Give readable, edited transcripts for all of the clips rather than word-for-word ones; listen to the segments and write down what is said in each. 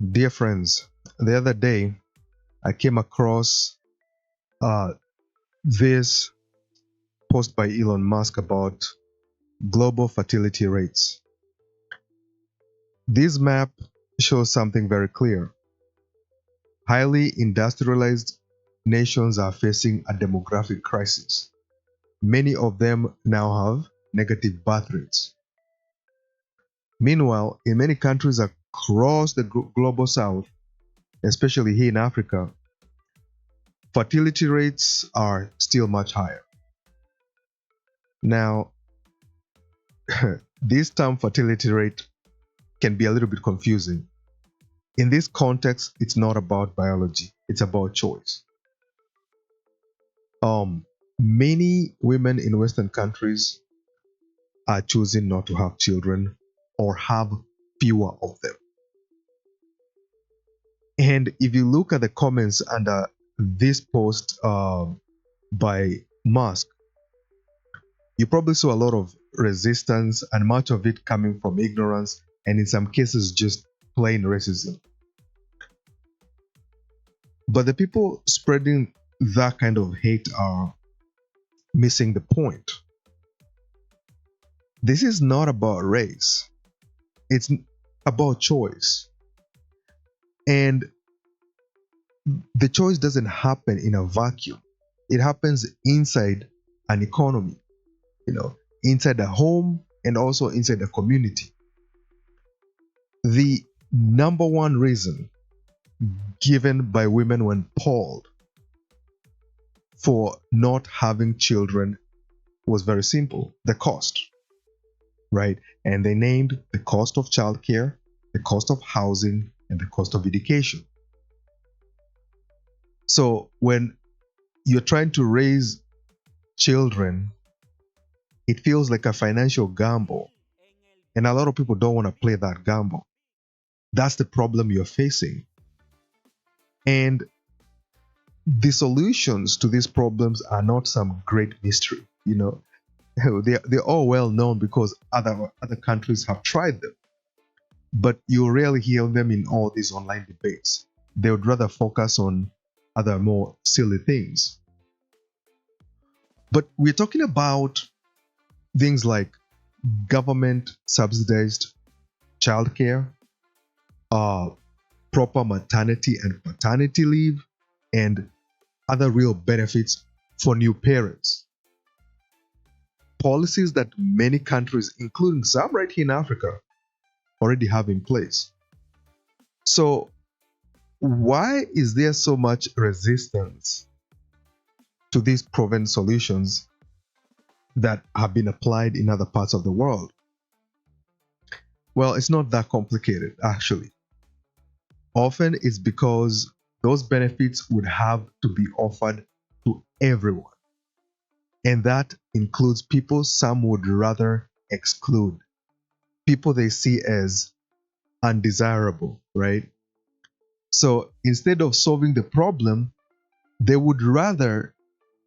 Dear friends, the other day I came across uh, this post by Elon Musk about global fertility rates. This map shows something very clear. Highly industrialized nations are facing a demographic crisis. Many of them now have negative birth rates. Meanwhile, in many countries across the global south, especially here in Africa, fertility rates are still much higher. Now, this term fertility rate can be a little bit confusing. In this context, it's not about biology, it's about choice. Many women in Western countries are choosing not to have children or have fewer of them. And if you look at the comments under this post by Musk, you probably saw a lot of resistance and much of it coming from ignorance and in some cases just plain racism. But the people spreading that kind of hate are missing the point. This is not about race, it's about choice. And the choice doesn't happen in a vacuum, it happens inside an economy, inside a home and also inside a community. The number one reason given by women when polled for not having children was very simple: the cost, right? And they named the cost of childcare, the cost of housing, and the cost of education. So when you're trying to raise children, it feels like a financial gamble. And a lot of people don't want to play that gamble. That's the problem you're facing. And the solutions to these problems are not some great mystery. They're all well known because other countries have tried them. But you rarely hear them in all these online debates. They would rather focus on other more silly things. But we're talking about things like government subsidized childcare, proper maternity and paternity leave, and other real benefits for new parents. Policies that many countries, including some right here in Africa, already have in place. So, why is there so much resistance to these proven solutions that have been applied in other parts of the world? Well, it's not that complicated, actually. Often it's because those benefits would have to be offered to everyone. And that includes people some would rather exclude, people they see as undesirable, right? So instead of solving the problem, they would rather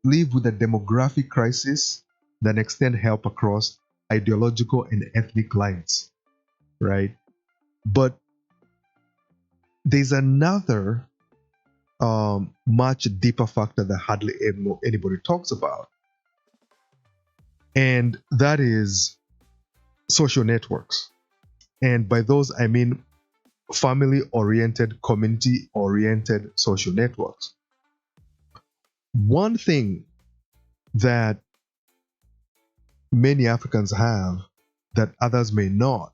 live with a demographic crisis than extend help across ideological and ethnic lines, right? But there's another much deeper factor that hardly anybody talks about, and that is social networks. And by those, I mean family oriented, community oriented social networks. One thing that many Africans have that others may not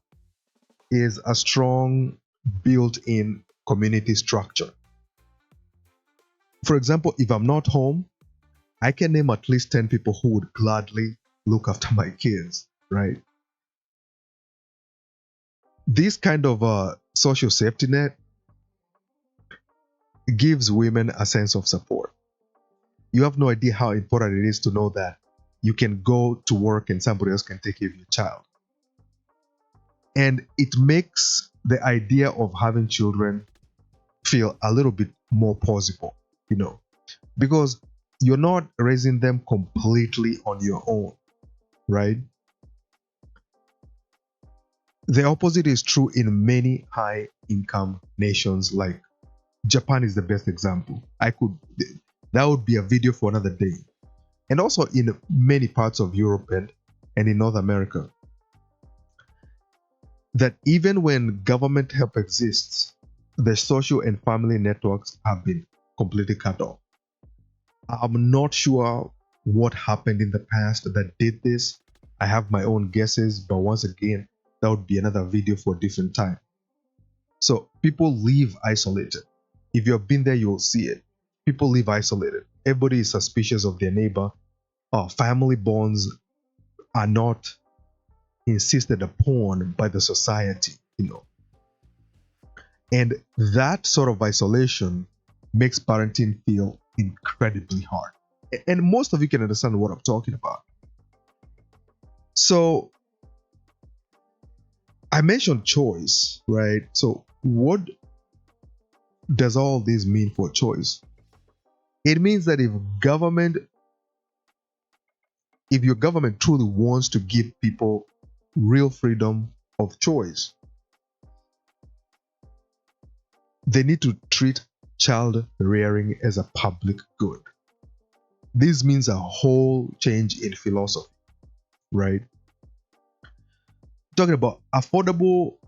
is a strong built in community structure. For example, if I'm not home, I can name at least 10 people who would gladly look after my kids, right? This kind of social safety net gives women a sense of support. You have no idea how important it is to know that you can go to work and somebody else can take care of your child. And it makes the idea of having children feel a little bit more possible, because you're not raising them completely on your own, right? The opposite is true in many high income nations, like Japan is the best example. That would be a video for another day. And also in many parts of Europe and in North America, that even when government help exists, the social and family networks have been completely cut off. I'm not sure what happened in the past that did this. I have my own guesses, but once again, that would be another video for a different time. So people live isolated. If you have been there, you will see it. People live isolated. Everybody is suspicious of their neighbor. Family bonds are not insisted upon by the society. And that sort of isolation makes parenting feel incredibly hard. And most of you can understand what I'm talking about. So I mentioned choice, right? So what does all this mean for choice? It means that if your government truly wants to give people real freedom of choice, they need to treat child rearing as a public good. This means a whole change in philosophy, right? Talking about affordable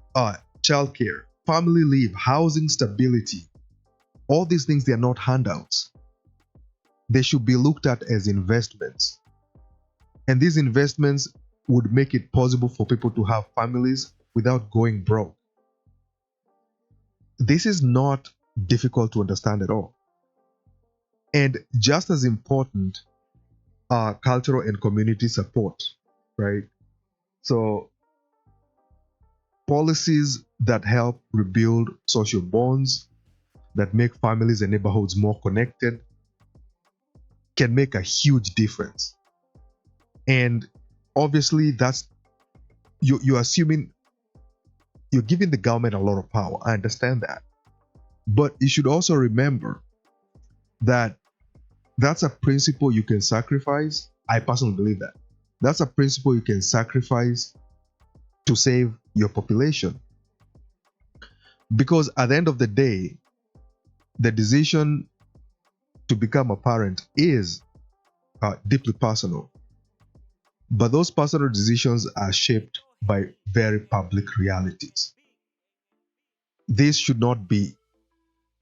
childcare, family leave, housing stability, all these things, they are not handouts. They should be looked at as investments. And these investments would make it possible for people to have families without going broke. This is not difficult to understand at all. And just as important are cultural and community support, right? So policies that help rebuild social bonds, that make families and neighborhoods more connected, can make a huge difference. And obviously, that's you're assuming you're giving the government a lot of power. I understand that. But you should also remember that that's a principle you can sacrifice. I personally believe that. That's a principle you can sacrifice to save your population. Because at the end of the day, the decision to become a parent is deeply personal. But those personal decisions are shaped by very public realities. This should not be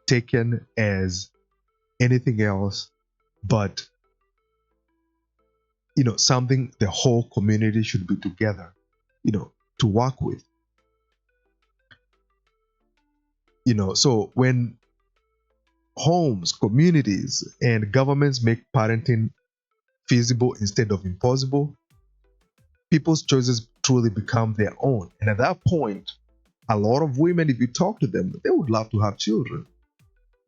taken as anything else but something the whole community should be together to work with. So when homes, communities, and governments make parenting feasible instead of impossible, people's choices truly become their own. And at that point, a lot of women, if you talk to them, they would love to have children,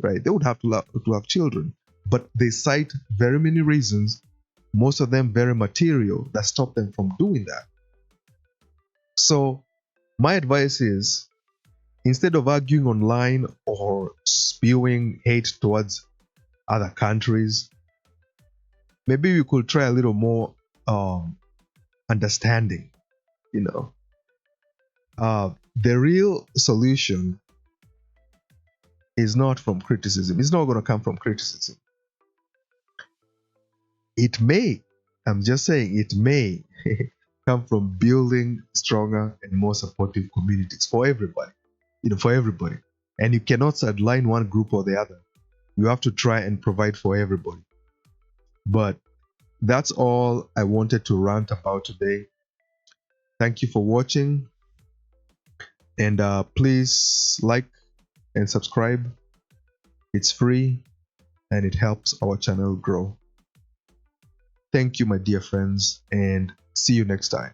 right? They would have to love to have children, but they cite very many reasons, most of them very material, that stop them from doing that. So my advice is, instead of arguing online or spewing hate towards other countries, maybe we could try a little more understanding. The real solution is not from criticism. It's not going to come from criticism. It may, I'm just saying, it may come from building stronger and more supportive communities for everybody. For everybody. And you cannot sideline one group or the other. You have to try and provide for everybody. But that's all I wanted to rant about today. Thank you for watching. And please like and subscribe. It's free and it helps our channel grow. Thank you, my dear friends, and see you next time.